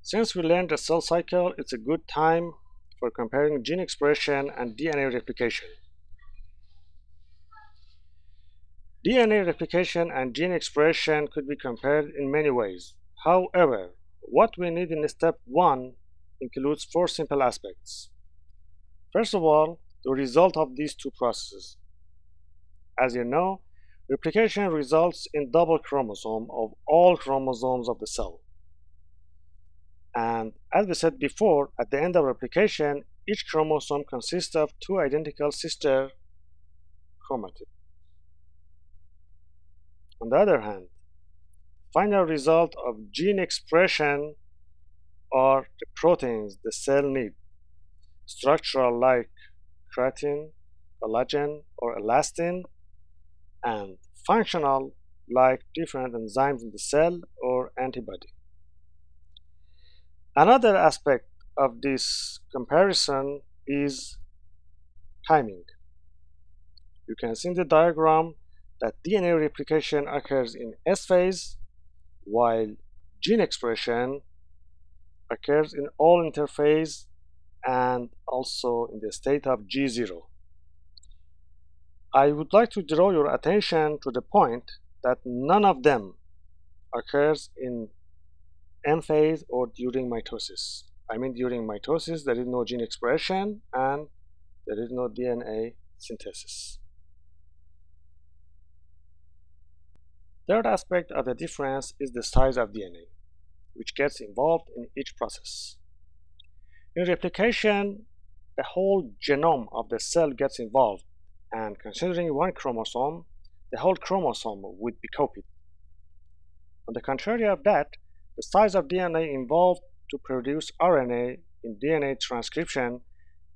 Since we learned the cell cycle, it's a good time for comparing gene expression and DNA replication. DNA replication and gene expression could be compared in many ways. However, what we need in step 1 includes 4 simple aspects. First of all, the result of these two processes. As you know, replication results in double chromosome of all chromosomes of the cell. And as we said before, at the end of replication, each chromosome consists of 2 identical sister chromatids. On the other hand, final result of gene expression are the proteins the cell needs, structural like creatine, collagen, or elastin, and functional like different enzymes in the cell or antibody. Another aspect of this comparison is timing. You can see in the diagram that DNA replication occurs in S phase, while gene expression occurs in all interphase and also in the state of G0. I would like to draw your attention to the point that none of them occurs in M phase or during mitosis. I mean, during mitosis, there is no gene expression and there is no DNA synthesis. Third aspect of the difference is the size of DNA, which gets involved in each process. In replication, the whole genome of the cell gets involved, and considering one chromosome, the whole chromosome would be copied. On the contrary of that, the size of DNA involved to produce RNA in DNA transcription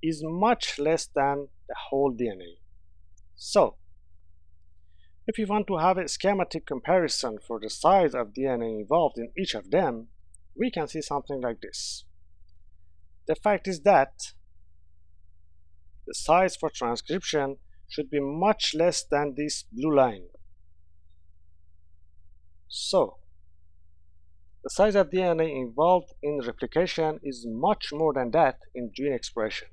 is much less than the whole DNA. So, if you want to have a schematic comparison for the size of DNA involved in each of them, we can see something like this. The fact is that the size for transcription should be much less than this blue line. So, the size of DNA involved in replication is much more than that in gene expression.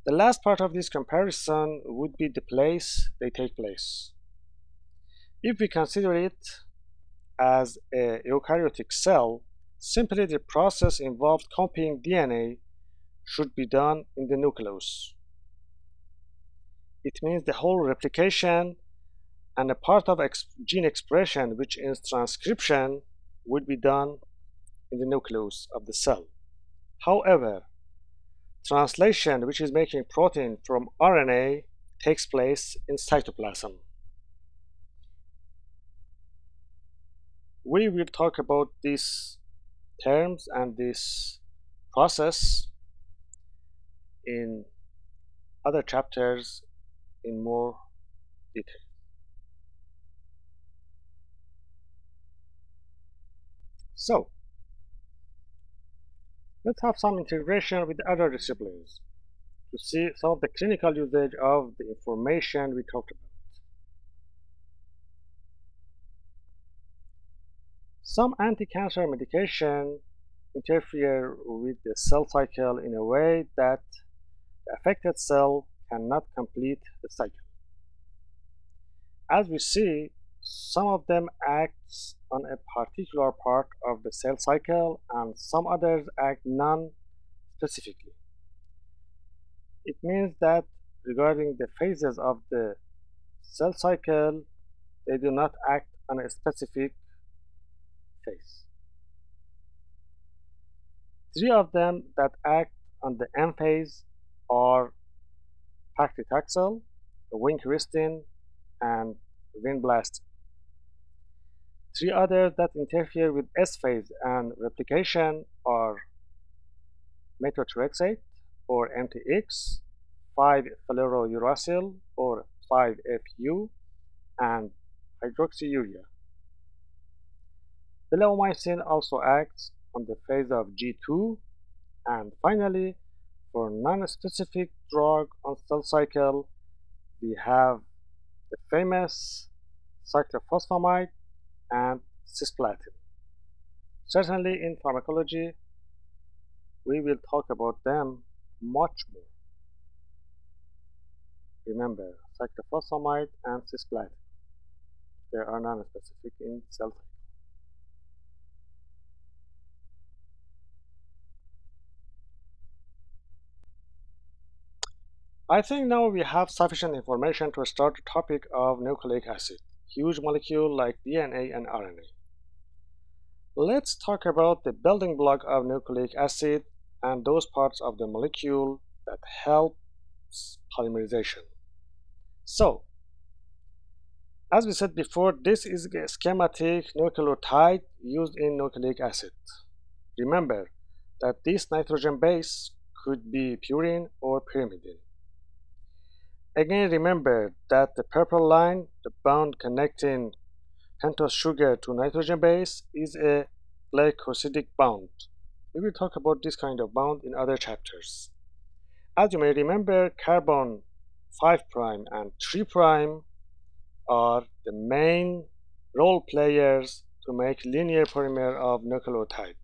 The last part of this comparison would be the place they take place. If we consider it as a eukaryotic cell, simply the process involved copying DNA should be done in the nucleus. It means the whole replication and a part of gene expression, which is transcription, would be done in the nucleus of the cell. However, translation, which is making protein from RNA, takes place in cytoplasm. We will talk about these terms and this process in other chapters in more detail. So, let's have some integration with other disciplines to see some of the clinical usage of the information we talked about. Some anti-cancer medication interfere with the cell cycle in a way that the affected cell cannot complete the cycle. As we see, some of them act on a particular part of the cell cycle and some others act non-specifically. It means that regarding the phases of the cell cycle, they do not act on a specific phase. 3 of them that act on the M phase are paclitaxel, vincristine, and vinblastine. 3 others that interfere with S phase and replication are methotrexate or MTX, 5-fluorouracil or 5-FU, and hydroxyurea. Bleomycin also acts on the phase of G2, and finally, for non-specific drug on cell cycle, we have the famous cyclophosphamide and cisplatin. Certainly in pharmacology, we will talk about them much more. Remember, cyclophosphamide and cisplatin, they are non-specific in cell cycle. I think now we have sufficient information to start the topic of nucleic acid, huge molecule like DNA and RNA. Let's talk about the building block of nucleic acid and those parts of the molecule that helps polymerization. So, as we said before, this is a schematic nucleotide used in nucleic acid. Remember that this nitrogen base could be purine or pyrimidine. Again, remember that the purple line, the bond connecting pentose sugar to nitrogen base, is a glycosidic bond. We will talk about this kind of bond in other chapters. As you may remember, carbon 5' and 3' are the main role players to make linear polymer of nucleotide.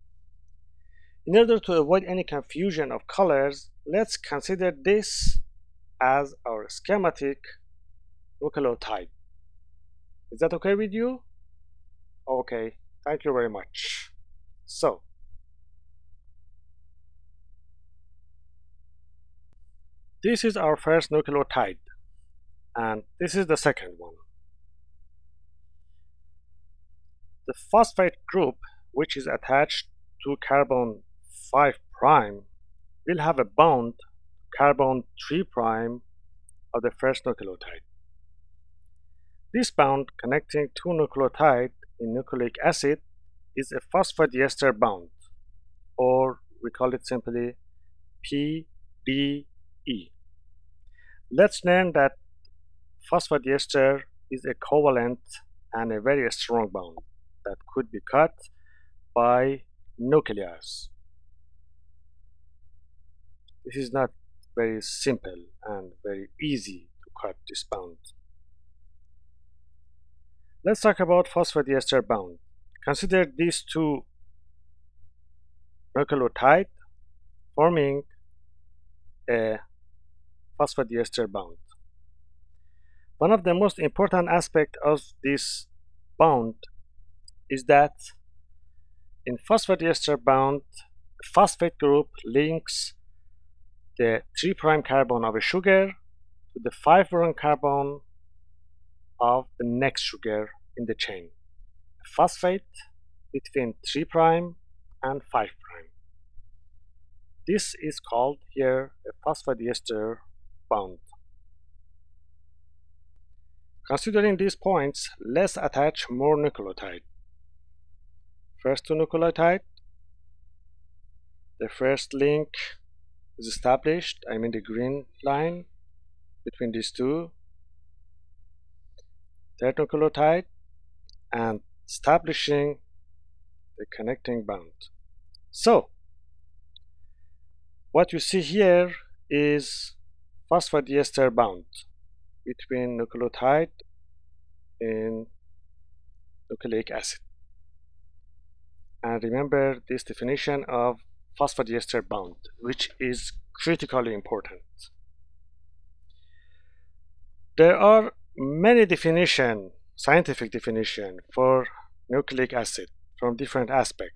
In order to avoid any confusion of colors, let's consider this as our schematic nucleotide. Is that okay with you? Okay, thank you very much. So, this is our first nucleotide, and this is the second one. The phosphate group, which is attached to carbon 5' will have a bond to carbon 3' of the first nucleotide. This bond connecting two nucleotides in nucleic acid is a phosphodiester bond, or we call it simply PDE. Let's learn that phosphodiester is a covalent and a very strong bond that could be cut by nucleus. This is not very simple and very easy to cut this bond. Let's talk about phosphodiester bond. Consider these two nucleotides forming a phosphodiester bond. One of the most important aspects of this bond is that in phosphodiester bond, the phosphate group links the 3' carbon of a sugar to the 5' carbon of the next sugar in the chain. A phosphate between 3' and 5'. This is called here a phosphodiester bond. Considering these points, let's attach more nucleotide. First two nucleotide, the first link is established, I mean the green line between these two. Third nucleotide, and establishing the connecting bond. So, what you see here is phosphodiester bond between nucleotide in nucleic acid. And remember this definition of phosphodiester bond, which is critically important. There are many definitions, scientific definition for nucleic acid from different aspects.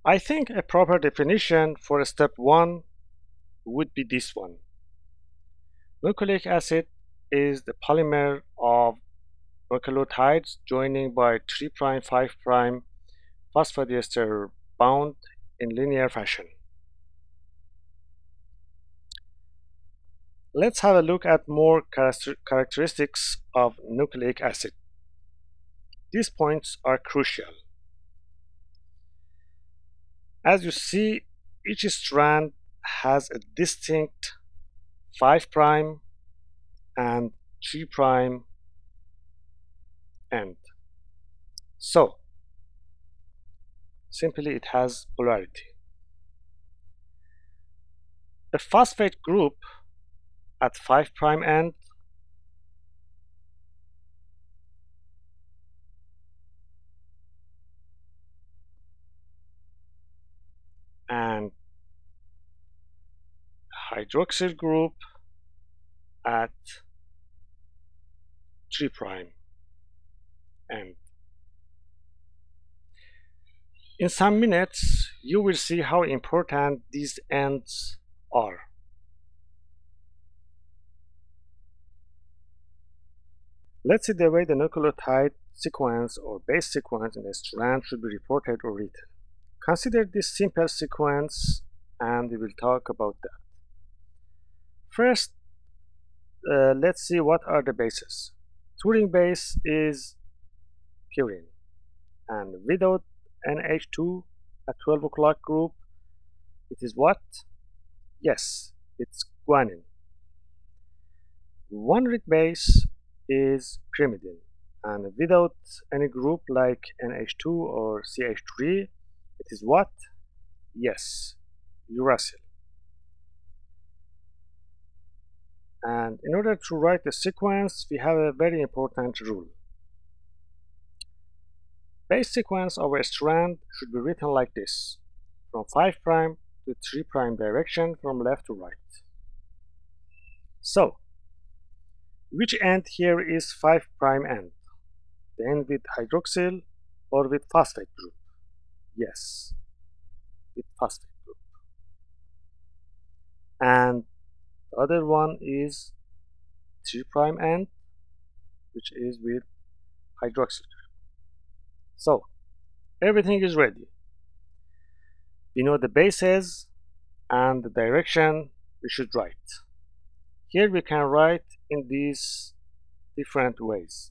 I think a proper definition for step 1 would be this one. Nucleic acid is the polymer of nucleotides joining by 3' 5' phosphodiester bound in linear fashion. Let's have a look at more characteristics of nucleic acid. These points are crucial. As you see, each strand has a distinct 5' and 3' end. So, simply it has polarity. The phosphate group at 5' end hydroxyl group at 3' end. In some minutes, you will see how important these ends are. Let's see the way the nucleotide sequence or base sequence in a strand should be reported or written. Consider this simple sequence and we will talk about that. First, let's see what are the bases. Turing base is purine, and without NH2 at 12 o'clock group, it is what? Yes, it's guanine. One rig base is pyrimidine, and without any group like NH2 or CH3, it is what? Yes, uracil. And in order to write the sequence, we have a very important rule. Base sequence of a strand should be written like this, from 5' to 3' direction from left to right. So, which end here is 5' end? The end with hydroxyl or with phosphate group? Yes, with phosphate group. And the other one is 3' end, which is with hydroxyl group. So, everything is ready. We know the bases and the direction we should write. Here we can write in these different ways.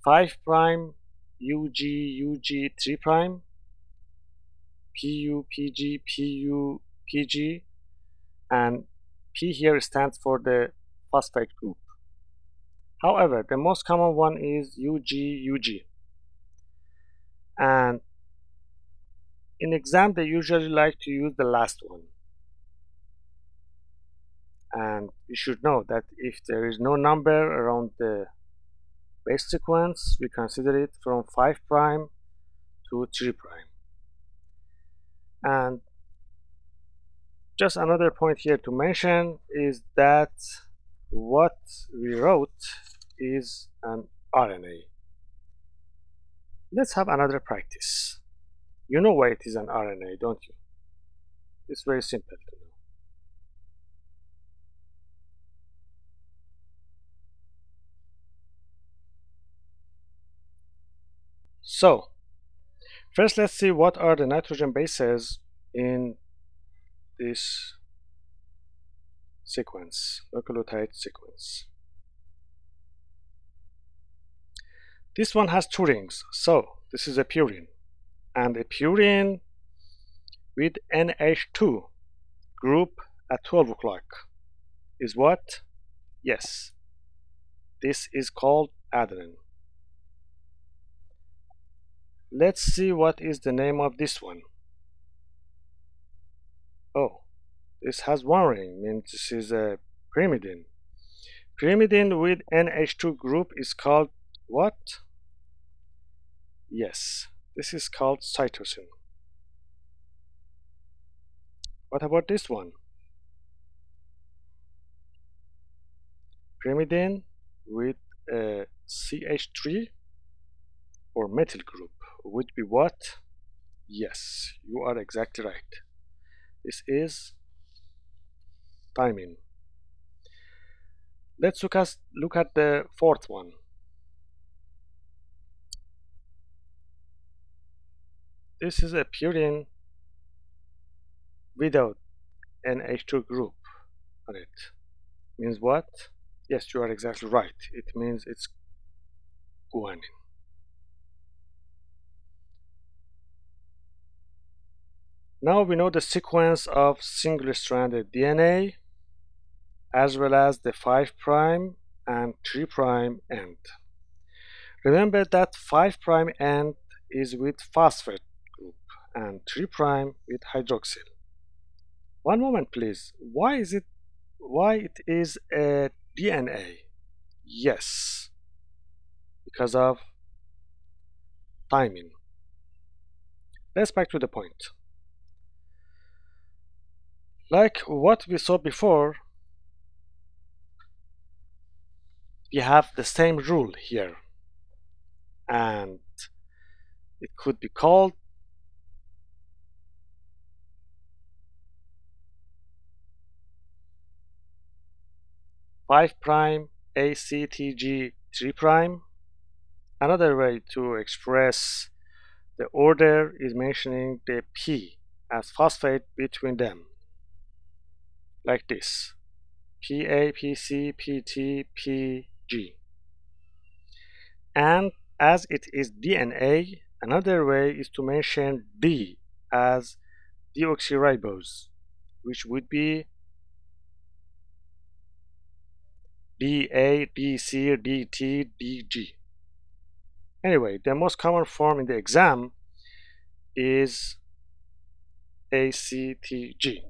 5' UG UG 3' PU PG PU PG, and P here stands for the phosphate group. However, the most common one is UG UG, and in exam they usually like to use the last one. And you should know that if there is no number around the base sequence, we consider it from 5' to 3'. And just another point here to mention is that what we wrote is an RNA. Let's have another practice. You know why it is an RNA, don't you? It's very simple to know. So, first let's see what are the nitrogen bases in this sequence, nucleotide sequence. This one has 2 rings, so this is a purine. And a purine with NH2 group at 12 o'clock is what? Yes, this is called adenine. Let's see what is the name of this one. Oh, this has 1 ring, means this is a pyrimidine. Pyrimidine with NH2 group is called what? Yes, this is called cytosine. What about this one? Pyrimidine with a CH3 or methyl group would be what? Yes, you are exactly right. This is thymine. Let's look at the 4th one. This is a purine without NH2 group on it. Means what? Yes, you are exactly right. It means it's guanine. Now we know the sequence of single-stranded DNA as well as the 5' and 3' end. Remember that 5' end is with phosphate group and 3' with hydroxyl. One moment please. Why it is a DNA? Yes, because of thymine. Let's back to the point. Like what we saw before, we have the same rule here, and it could be called 5 prime ACTG 3 prime. Another way to express the order is mentioning the P as phosphate between them, like this: PA, PC, PT, PG. And as it is DNA, another way is to mention D as deoxyribose, which would be DA, DC, DT, DG. Anyway, the most common form in the exam is ACTG.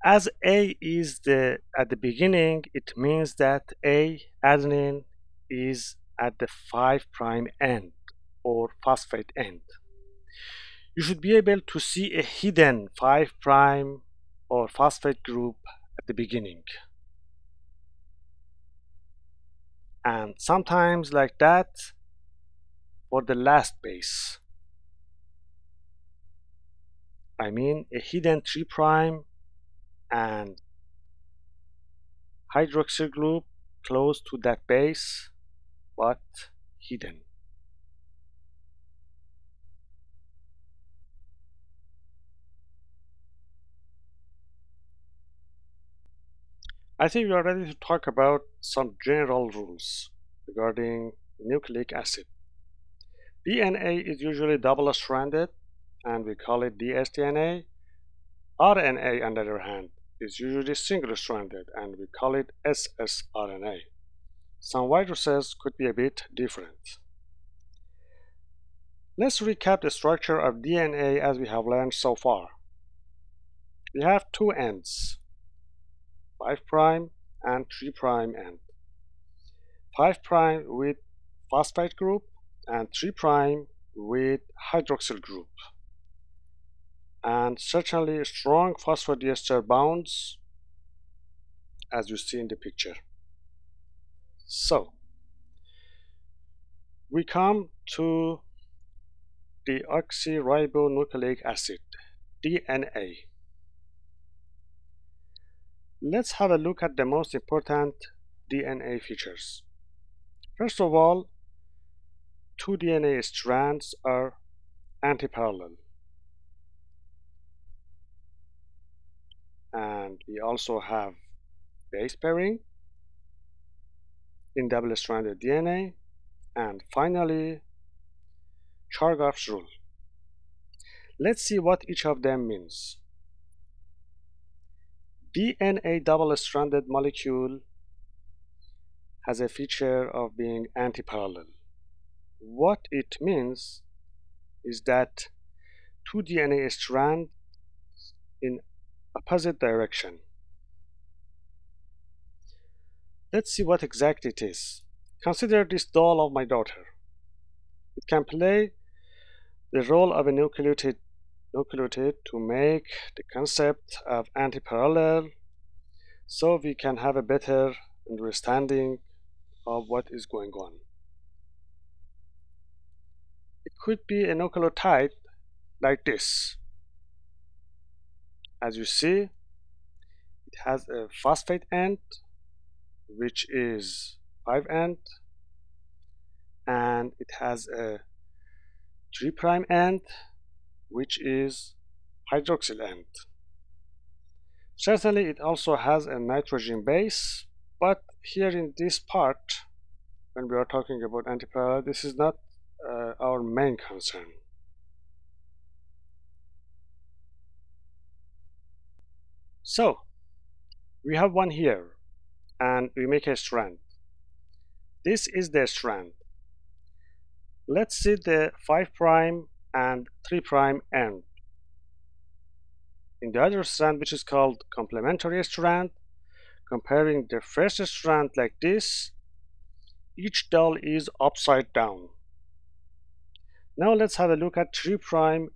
As A is at the beginning, it means that A adenine is at the 5 prime end or phosphate end. You should be able to see a hidden 5 prime or phosphate group at the beginning. And sometimes like that for the last base. I mean a hidden 3 prime and hydroxyl group close to that base but hidden. I think we are ready to talk about some general rules regarding nucleic acid. DNA is usually double-stranded and we call it dsDNA. RNA, on the other hand, is usually single-stranded and we call it ssRNA. Some viruses could be a bit different. Let's recap the structure of DNA as we have learned so far. We have two ends, 5 prime and 3 prime end. 5 prime with phosphate group and 3 prime with hydroxyl group. And certainly strong phosphodiester bonds as you see in the picture. So, we come to deoxyribonucleic acid, DNA. Let's have a look at the most important DNA features. First of all, two DNA strands are antiparallel. And we also have base pairing in double-stranded DNA. And finally, Chargaff's rule. Let's see what each of them means. DNA double-stranded molecule has a feature of being antiparallel. What it means is that two DNA strands in opposite direction. Let's see what exactly it is. Consider this doll of my daughter. It can play the role of a nucleotide to make the concept of antiparallel so we can have a better understanding of what is going on. It could be a nucleotide like this. As you see, it has a phosphate end, which is 5 end, and it has a 3 prime end, which is hydroxyl end. Certainly it also has a nitrogen base, but here in this part, when we are talking about antiparallel, this is not our main concern. So, we have one here, and we make a strand. This is the strand. Let's see the 5 prime and 3 prime end. In the other strand, which is called complementary strand, comparing the first strand like this, each doll is upside down. Now let's have a look at 3'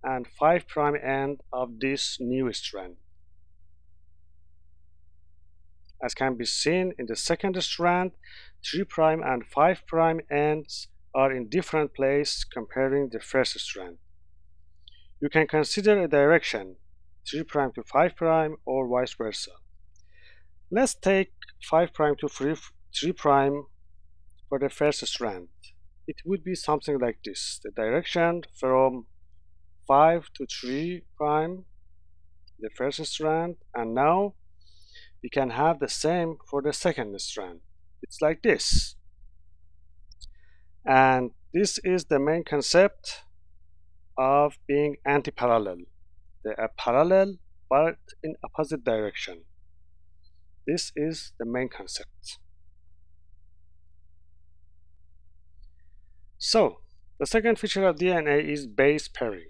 and 5' end of this new strand. As can be seen in the second strand, 3' and 5' ends are in different places comparing the first strand. You can consider a direction 3' to 5' or vice versa. Let's take 5' to 3' for the first strand. It would be something like this. The direction from 5 to 3', the first strand, and now we can have the same for the second strand. It's like this. And this is the main concept of being antiparallel. They are parallel but in opposite direction. This is the main concept. So, the second feature of DNA is base pairing.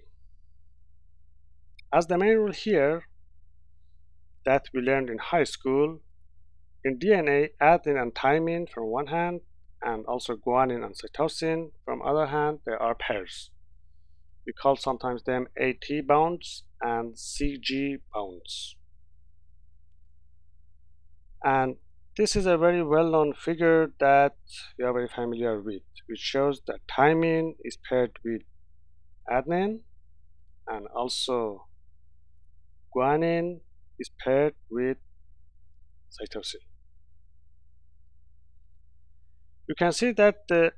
As the main rule here that we learned in high school, in DNA, adenine and thymine from one hand, and also guanine and cytosine from other hand, they are pairs. We call sometimes them AT bonds and CG bonds. And this is a very well-known figure that we are very familiar with, which shows that thymine is paired with adenine, and also guanine is paired with cytosine. You can see that the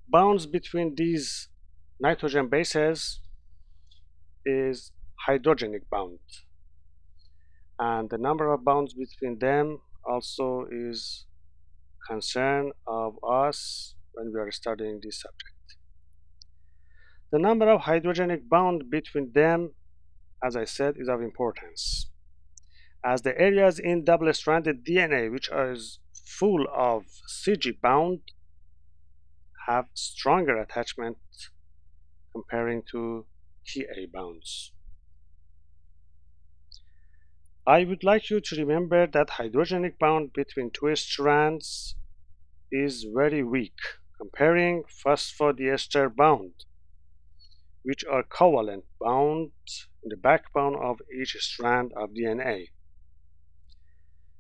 bonds between these nitrogen bases is hydrogenic bond, and the number of bonds between them also is concern of us when we are studying this subject. The number of hydrogenic bond between them, as I said, is of importance, as the areas in double-stranded DNA which are full of CG bound have stronger attachment comparing to TA bonds. I would like you to remember that hydrogenic bond between two strands is very weak, comparing phosphodiester bond, which are covalent bonds in the backbone of each strand of DNA.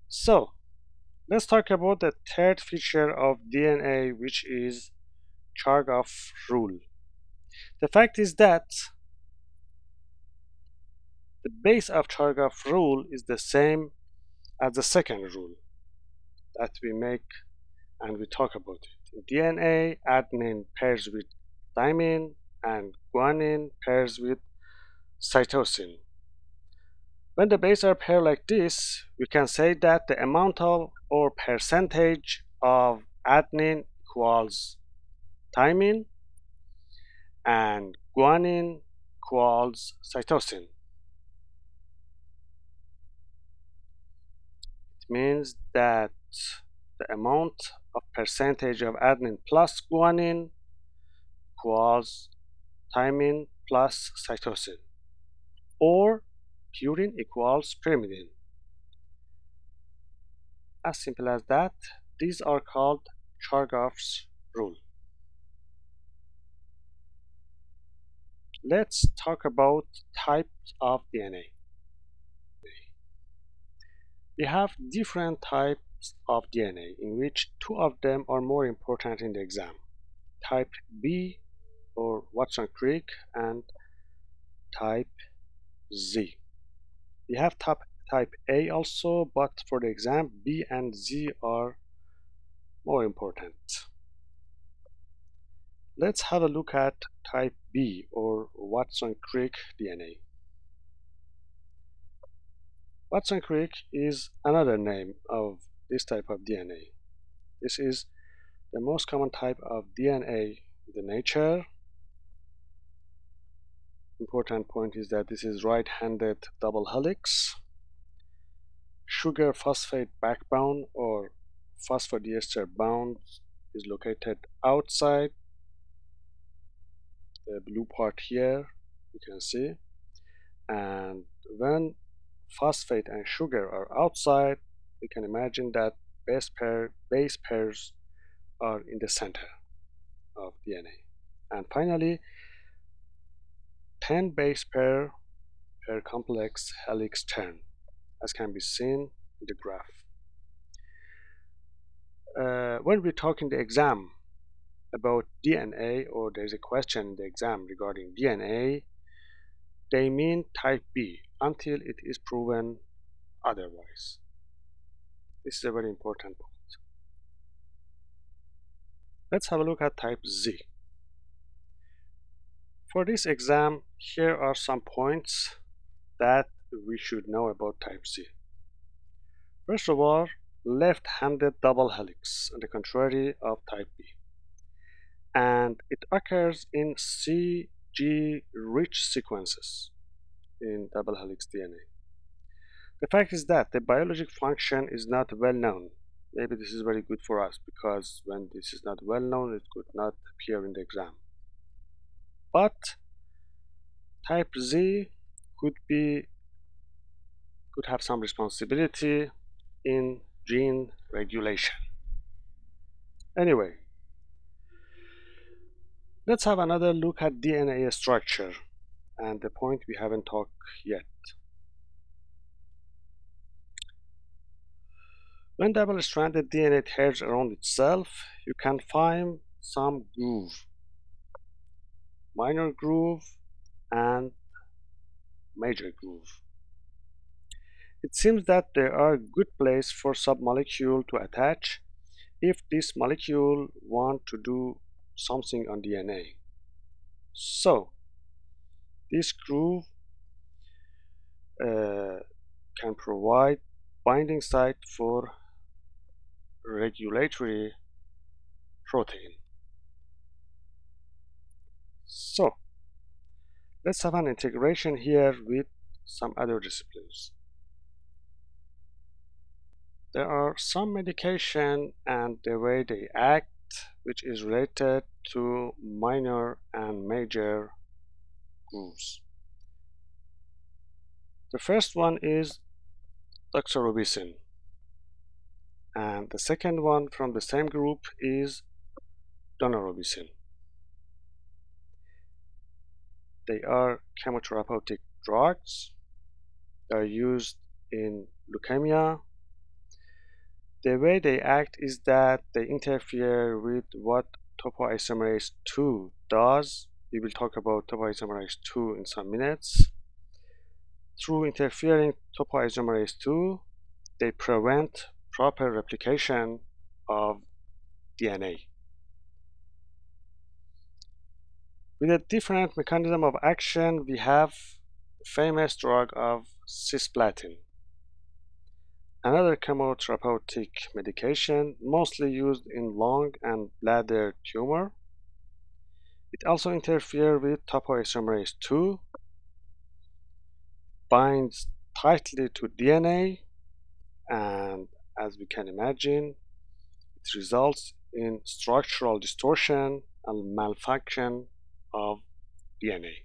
So, let's talk about the third feature of DNA, which is Chargaff rule. The fact is that the base of Chargaff rule is the same as the second rule that we make and we talk about it. In DNA, adenine pairs with thymine and guanine pairs with cytosine. When the bases are paired like this, we can say that the amount of or percentage of adenine equals thymine and guanine equals cytosine. It means that the amount of percentage of adenine plus guanine equals thymine plus cytosine, or purine equals pyrimidine. As simple as that. These are called Chargaff's rule. Let's talk about types of DNA. We have different types of DNA, in which two of them are more important in the exam. Type B, or Watson-Crick, and type Z. We have type A also, but for the exam, B and Z are more important. Let's have a look at type B, or Watson-Crick DNA. Watson-Crick is another name of this type of DNA. This is the most common type of DNA in the nature. Important point is that this is right-handed double helix. Sugar phosphate backbone or phosphodiester bond is located outside the blue part here, you can see. And when phosphate and sugar are outside, we can imagine that base pairs are in the center of DNA. And finally, 10 base pair per complex helix turn, as can be seen in the graph. When we talk in the exam about DNA, or there's a question in the exam regarding DNA, they mean type B until it is proven otherwise. This is a very important point. Let's have a look at type Z. For this exam, here are some points that we should know about type Z. First of all, left-handed double helix, on the contrary of type B. And it occurs in CG-rich sequences in double helix DNA. The fact is that the biologic function is not well known. Maybe this is very good for us, because when this is not well known, it could not appear in the exam. But type Z could have some responsibility in gene regulation. Anyway, let's have another look at DNA structure and the point we haven't talked yet. When double-stranded DNA tears around itself, you can find some groove, minor groove and major groove. It seems that there are good places for submolecule to attach if this molecule want to do something on DNA. So this groove can provide binding site for regulatory protein. So let's have an integration here with some other disciplines. There are some medication and the way they act which is related to minor and major grooves. The first one is doxorubicin, and the second one from the same group is daunorubicin. They are chemotherapeutic drugs. They are used in leukemia. The way they act is that they interfere with what topoisomerase 2 does. We will talk about topoisomerase 2 in some minutes. Through interfering topoisomerase 2, they prevent proper replication of DNA. With a different mechanism of action, we have the famous drug of cisplatin, another chemotherapeutic medication mostly used in lung and bladder tumor. It also interferes with topoisomerase 2, binds tightly to DNA, and as we can imagine, it results in structural distortion and malfunction of DNA.